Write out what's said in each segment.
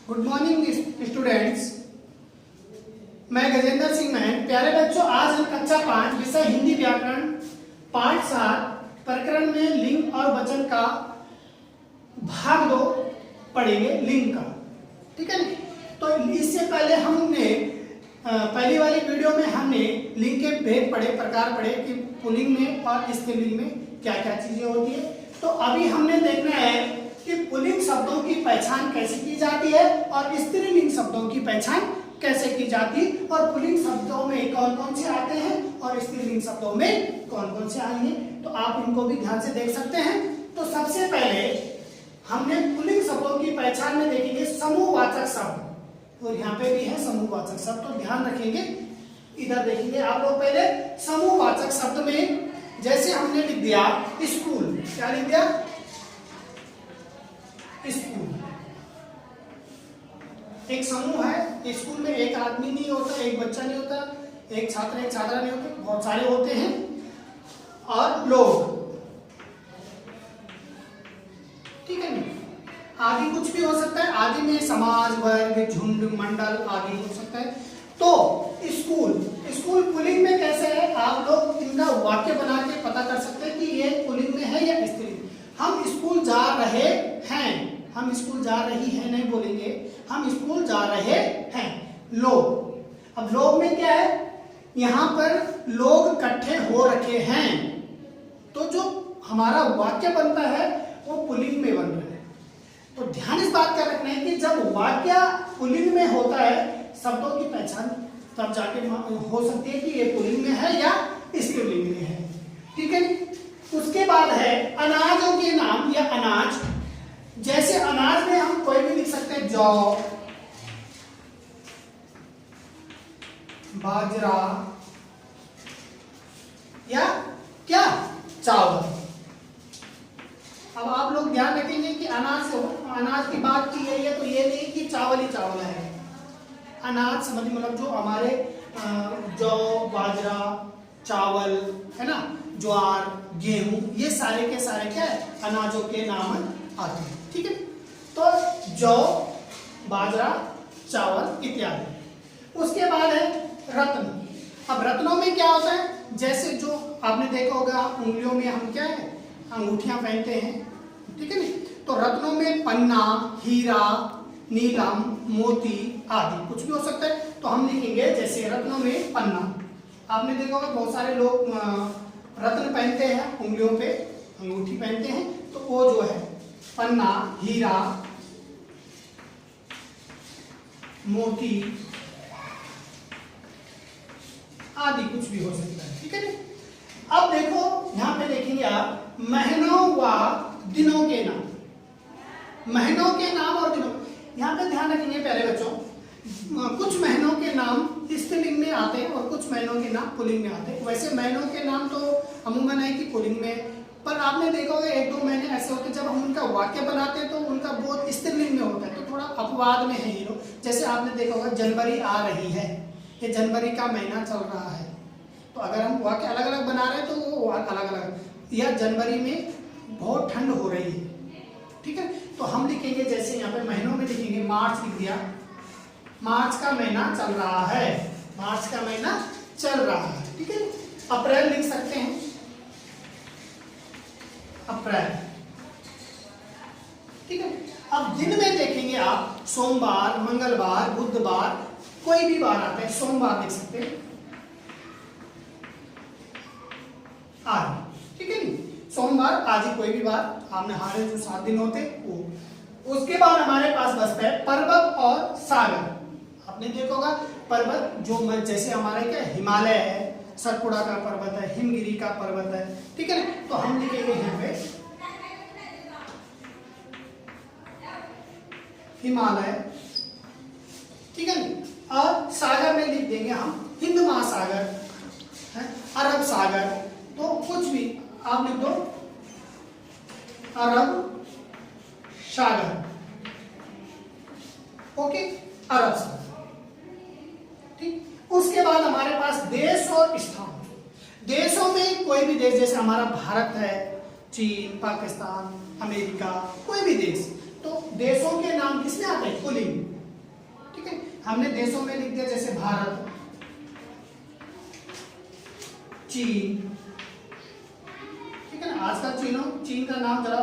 Good morning students. मैं Gajendra Singh man. प्यारे बच्चों, आज हम कक्षा 5 विषय हिंदी व्याकरण पाठ 7 प्रकरण में लिंग और वचन का भाग 2 पढ़ेंगे, लिंग का। ठीक है ना। तो इससे पहले हमने पहली वाली वीडियो में हमने लिंग के भेद पढ़े, प्रकार पढ़े कि पुल्लिंग में और स्त्रीलिंग में क्या क्या चीजें होती है। तो अभी हमने देखना है कि पुल्लिंग शब्दों की पहचान कैसे की जाती है और स्त्रीलिंग शब्दों की पहचान कैसे की जाती है, और पुल्लिंग शब्दों में कौन कौन से आते हैं और स्त्रीलिंग शब्दों में कौन कौन से आएंगे। तो आप इनको भी ध्यान से देख सकते हैं। तो सबसे पहले हमने पुल्लिंग शब्दों की पहचान में देखेंगे समूहवाचक शब्द, और यहाँ पे भी है समूहवाचक शब्द, तो ध्यान रखेंगे। इधर देखेंगे आप लोग। पहले समूहवाचक शब्द में जैसे हमने लिख दिया स्कूल, क्या लिख दिया? स्कूल एक समूह है। स्कूल में एक आदमी नहीं होता, एक बच्चा नहीं होता, एक छात्र एक छात्रा नहीं होते, बहुत सारे होते हैं। और लोग, ठीक है ना, आदि कुछ भी हो सकता है। आदि में समाज, वर्ग, झुंड, मंडल आदि हो सकता है। तो स्कूल पुल्लिंग में कैसे है, आप लोग इनका वाक्य बना के पता कर सकते हैं कि ये पुल्लिंग में है या स्त्रीलिंग। हम स्कूल जा रहे हैं, हम स्कूल जा रही है नहीं बोलेंगे, हम स्कूल जा रहे हैं। लोग, अब लोग में क्या है, यहां पर लोग इकट्ठे हो रखे हैं, तो जो हमारा वाक्य बनता है वो पुल्लिंग में बन रहा है। तो ध्यान इस बात का रखना है कि जब वाक्य पुल्लिंग में होता है, शब्दों की पहचान तब जाके हो सकती है कि ये पुल्लिंग में है या स्त्रीलिंग में है। ठीक है। उसके बाद है अनाजों के नाम या अनाज। जैसे अनाज में हम कोई भी लिख सकते हैं, जौ, बाजरा या क्या, चावल। अब आप लोग ध्यान रखेंगे कि अनाज की बात की गई है, तो ये नहीं कि चावल ही चावल है। अनाज समझ मतलब जो हमारे जौ, बाजरा, चावल है ना, ज्वार, गेहूं, ये सारे के सारे क्या है, अनाजों के नाम आते हैं। ठीक है। तो जौ, बाजरा, चावल इत्यादि। उसके बाद है रत्न। अब रत्नों में क्या होता है, जैसे जो आपने देखा होगा उंगलियों में हम क्या है, अंगूठियां पहनते हैं। ठीक है ना। तो रत्नों में पन्ना, हीरा, नीलम, मोती आदि कुछ भी हो सकता है। तो हम लिखेंगे जैसे रत्नों में पन्ना। आपने देखा होगा बहुत सारे लोग रत्न पहनते हैं, उंगलियों पे अंगूठी पहनते हैं, तो वो जो है पन्ना, हीरा, मोती आदि कुछ भी हो सकता है। ठीक है ना। अब देखो यहां पे देखेंगे आप महीनों व दिनों के नाम, महीनों के नाम और दिनों। यहां पे ध्यान रखेंगे प्यारे बच्चों, कुछ महीनों के नाम स्त्रीलिंग में आते हैं और कुछ महीनों के नाम पुल्लिंग में आते हैं। वैसे महीनों के नाम तो अमूमन है कि पुल्लिंग में, पर आपने देखा होगा एक दो महीने ऐसे होते हैं जब हम उनका वाक्य बनाते हैं तो उनका बोध स्त्रीलिंग में होता है, तो थोड़ा अपवाद में है ये लोग। जैसे आपने देखा होगा जनवरी आ रही है, ये जनवरी का महीना चल रहा है, तो अगर हम वाक्य अलग अलग बना रहे हैं तो वो अलग अलग, या जनवरी में बहुत ठंड हो रही है। ठीक है। तो हम लिखेंगे जैसे यहाँ पे महीनों में लिखेंगे, मार्च लिख दिया, मार्च का महीना चल रहा है, मार्च का महीना चल रहा है। ठीक है। अप्रैल लिख सकते हैं, अप्रैल। ठीक है। अब दिन में देखेंगे आप, सोमवार, मंगलवार, बुधवार, कोई भी बार आता है, सोमवार लिख सकते हैं, आज। ठीक है नी, सोमवार, आज ही कोई भी बार, आपने हमारे जो 7 दिन होते वो। उसके बाद हमारे पास बचता है पर्वत और सागर। आपने देखा होगा पर्वत जो जैसे हमारे क्या हिमालय है, सतपुड़ा का पर्वत है, हिमगिरी का पर्वत है। ठीक है ना। तो हम लिखेंगे यहाँ पे हिमालय। ठीक है ना। और सागर में लिख देंगे हम हिंद महासागर, अरब सागर, तो कुछ भी आप लिख दो, अरब सागर। ओके, अरब सागर। ठीक। उसके बाद हमारे पास देश और स्थान। देशों में कोई भी देश, जैसे हमारा भारत है, चीन, पाकिस्तान, अमेरिका, कोई भी देश, तो देशों के नाम किसमें आते हैं? पुल्लिंग। ठीक है, हमने देशों में लिख दिया जैसे भारत, चीन। ठीक है ना, आजकल चीन का नाम जरा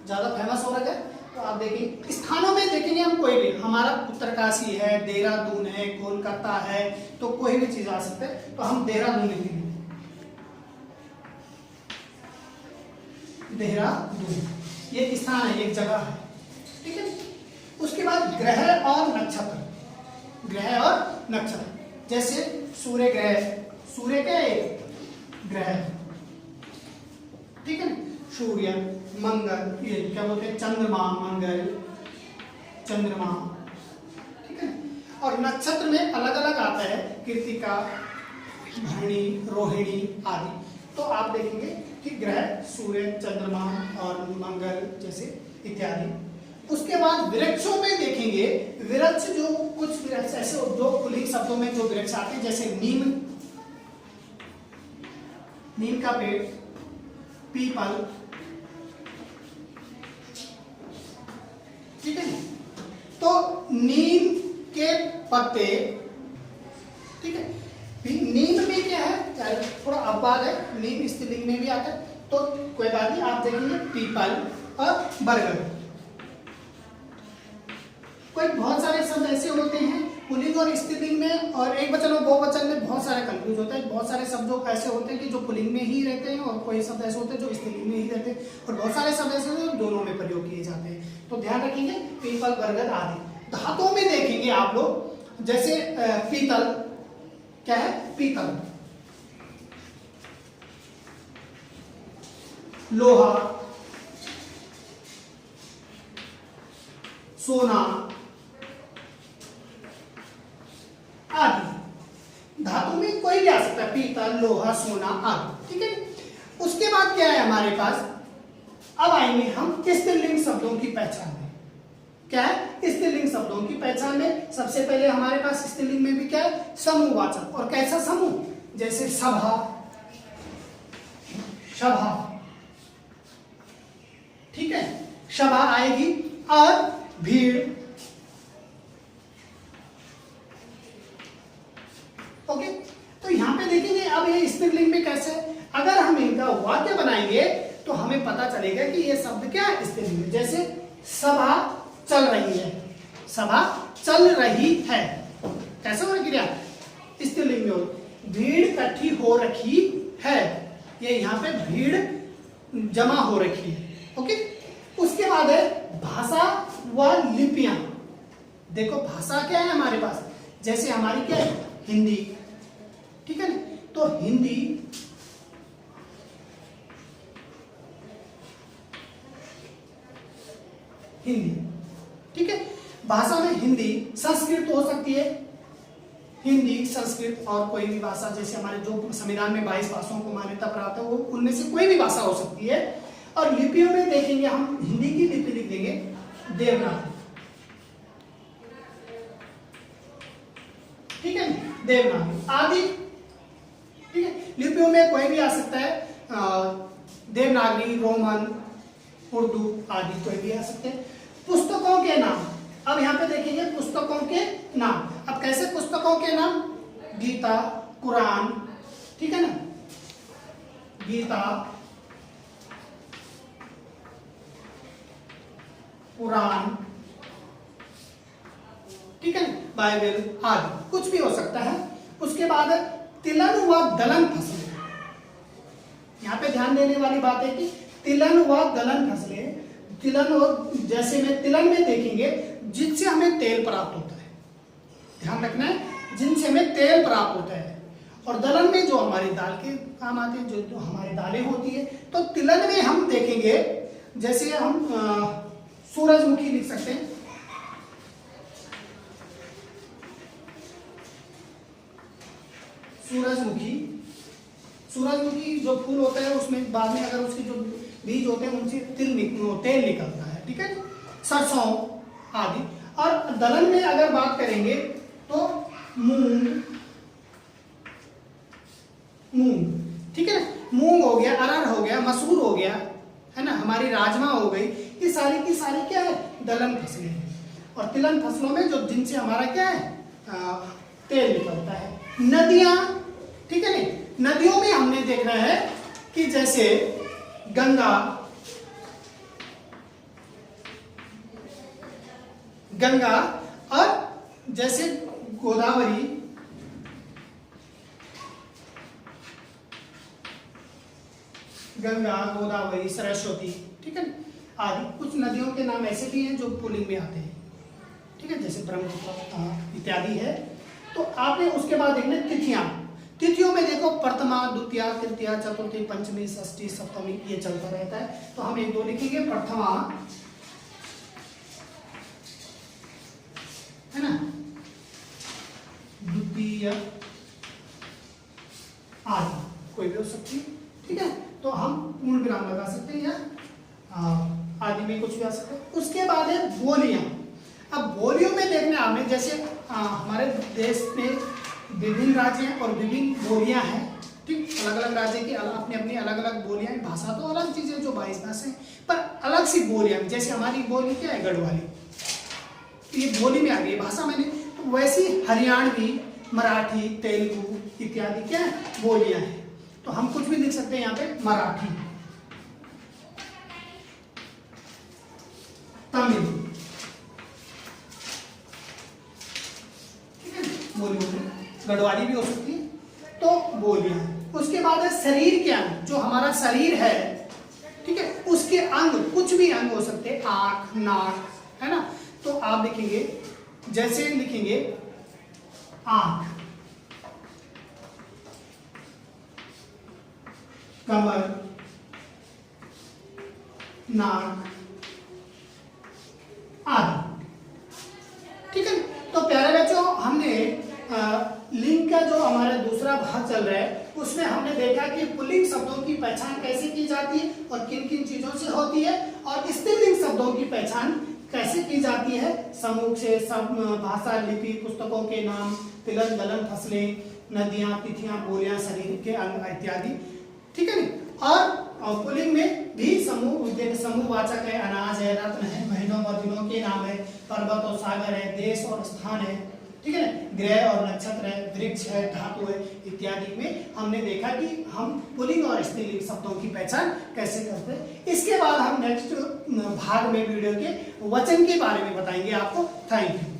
ज्यादा फेमस हो रहा है। तो आप देखिए स्थानों में देखेंगे हम कोई भी, हमारा उत्तरकाशी है, देहरादून है, कोलकाता है, तो कोई भी चीज आ सकता है। तो हम देहरादून लिखेंगे, देहरादून ये स्थान है, एक जगह है। ठीक है, उसके बाद ग्रह और नक्षत्र, ग्रह और नक्षत्र जैसे सूर्य ग्रह, सूर्य का एक ग्रह। ठीक है ना, सूर्य, मंगल, ये क्या बोलते हैं? चंद्रमा, मंगल, चंद्रमा। ठीक है, और नक्षत्र में अलग अलग आता है, कृतिका, भरणी, रोहिणी आदि। तो आप देखेंगे कि ग्रह सूर्य, चंद्रमा और मंगल जैसे इत्यादि। उसके बाद वृक्षों में देखेंगे, वृक्ष जो कुछ वृक्ष ऐसे जो पुल्लिंग शब्दों में जो वृक्ष आते हैं जैसे नीम, नीम का पेड़, पीपल। ठीक है, तो नीम के पत्ते। ठीक है, नीम में क्या है, थोड़ा अपवाद है, नीम स्त्रीलिंग में भी आता है, तो कोई बात नहीं। आप देखेंगे पीपल और बरगद। कोई बहुत सारे शब्द ऐसे होते हैं पुल्लिंग और स्त्रीलिंग में, और एक वचन और बहुवचन में बहुत सारे कंफ्यूज होता है। बहुत सारे शब्द ऐसे होते हैं कि जो पुल्लिंग में ही रहते हैं, और कोई शब्द ऐसे होते हैं जो स्त्रीलिंग में ही रहते हैं, और बहुत सारे शब्द ऐसे होते हैं जो दोनों में प्रयोग किए जाते हैं। तो ध्यान रखेंगे पीपल, बरगद आदि। धातुओं में देखेंगे आप लोग, जैसे पीतल, क्या है? पीतल। लोहा, सोना आदि। धातु में कोई भी आ सकता है, पीतल, लोहा, सोना आदि। ठीक है, उसके बाद क्या है हमारे पास? अब आएंगे हम स्त्रीलिंग शब्दों की पहचान में। क्या है? स्त्रीलिंग शब्दों की पहचान में सबसे पहले हमारे पास स्त्रीलिंग में भी क्या है? समूहवाचक। और कैसा समूह? जैसे सभा, सभा। ठीक है, सभा आएगी, और भीड़। ओके, तो यहां पे देखेंगे अब ये स्त्रीलिंग में कैसे, अगर हम इनका वाक्य बनाएंगे तो हमें पता चलेगा कि ये शब्द क्या है? स्त्रीलिंग में। जैसे सभा चल रही है, सभा चल रही है, कैसे हो क्रिया? स्त्रीलिंग में हो। भीड़ इकट्ठी हो रखी है, ये यहाँ पे भीड़ जमा हो रखी है। ओके, उसके बाद है भाषा व लिपियां। देखो भाषा क्या है हमारे पास? जैसे हमारी क्या है? हिंदी। ठीक है ना, तो हिंदी, हिंदी। ठीक है, भाषा में हिंदी, संस्कृत हो सकती है, हिंदी, संस्कृत, और कोई भी भाषा, जैसे हमारे जो संविधान में 22 भाषाओं को मान्यता प्राप्त है, वो उनमें से कोई भी भाषा हो सकती है। और लिपियों में देखेंगे हम, हिंदी की लिपि लिख देंगे देवनागरी। ठीक है, देवनागरी आदि। ठीक है, लिपियों में कोई भी आ सकता है, देवनागरी, रोमन, उर्दू आदि कोई भी आ सकते हैं। पुस्तकों के नाम, अब यहाँ पे देखेंगे पुस्तकों के नाम। अब कैसे पुस्तकों के नाम? गीता, कुरान। ठीक है ना, गीता, कुरान। ठीक है, बाइबल आदि कुछ भी हो सकता है। उसके बाद तिलन व दलन फसलें। यहाँ पे ध्यान देने वाली बात है कि तिलन व दलन फसलें, तिलन और जैसे में तिलन में देखेंगे जिनसे हमें तेल प्राप्त होता है, ध्यान रखना है, जिनसे हमें तेल प्राप्त होता है। और दलन में जो हमारी दाल के काम आते हैं, जो हमारी दालें होती है। तो तिलन में हम देखेंगे, जैसे हम सूरजमुखी लिख सकते हैं, सूरजमुखी। सूरजमुखी जो फूल होता है उसमें बाद में अगर उसके जो बीज होते हैं उनसे तेल निकलता है। ठीक है, सरसों आदि। और दलहन में अगर बात करेंगे तो मूंग, मूंग। ठीक है ना, मूंग हो गया, अरहर हो गया, मसूर हो गया, है ना, हमारी राजमा हो गई। ये सारी की सारी क्या है? दलहन फसलें हैं। और तिलहन फसलों में जो जिनसे हमारा क्या है तेल निकलता है। नदियां, ठीक है नहीं, नदियों में हमने देखना है कि जैसे गंगा और जैसे गोदावरी, सरस्वती, ठीक है, आदि कुछ नदियों के नाम ऐसे भी हैं जो पुलिंग में आते हैं, ठीक है, जैसे ब्रह्मपुत्र इत्यादि है। तो आपने उसके बाद देखना तिथियों में देखो प्रथमा, द्वितीया, तृतीया, चतुर्थी, पंचमी, षष्ठी, सप्तमी, ये चलता रहता है। तो हम 1-2 लिखेंगे। प्रथमा, है ना, द्वितीय आदि कोई भी हो सकती है, ठीक है। तो हम पूर्ण विराम लगा सकते हैं या आदि में कुछ भी आ सकता है। उसके बाद है बोलियां। अब बोलियों में देखना आपने जैसे हमारे देश में विभिन्न राज्य हैं और विभिन्न बोलियां हैं, ठीक, अलग अलग राज्य की अपनी अपनी अलग अलग बोलियां। भाषा तो अलग चीजें जो 22 भाषा है, पर अलग सी बोलियां। जैसे हमारी बोली क्या है, गढ़वाली, तो ये बोली में आ गई भाषा मैंने। तो वैसी हरियाणवी, मराठी, तेलुगु इत्यादि क्या है, बोलियां हैं। तो हम कुछ भी लिख सकते हैं यहाँ पे, मराठी, तमिल, ठीक है, बोलियों में गढ़वाली भी हो सकती है। तो बोलियां। उसके बाद है शरीर के अंग, जो हमारा शरीर है, ठीक है, उसके अंग, कुछ भी अंग हो सकते हैं, आंख, नाक, है ना। तो आप लिखेंगे, जैसे लिखेंगे आंख, कमर, नाक आदि, ठीक है। तो प्यारे बच्चों, हमने लिंग का जो हमारा दूसरा भाग चल रहा है उसमें हमने देखा कि पुल्लिंग शब्दों की पहचान कैसे की जाती है और किन किन चीजों से होती है, और स्त्रीलिंग शब्दों की पहचान कैसे की जाती है, समूह से, सब भाषा, लिपि, पुस्तकों के नाम, तिलहन, दलहन फसलें, नदियां, तिथियां, बोलियां, शरीर के अंग इत्यादि, ठीक है नहीं। और पुल्लिंग में भी समूहवाचक है, अनाज है, रत्न है, महीनों और दिनों के नाम है, पर्वत और सागर है, देश और स्थान है, ठीक है, ग्रह और नक्षत्र है, वृक्ष है, धातु है इत्यादि में हमने देखा कि हम पुल्लिंग और स्त्रीलिंग शब्दों की पहचान कैसे करते हैं। इसके बाद हम नेक्स्ट भाग में वीडियो के वचन के बारे में बताएंगे आपको। Thank you.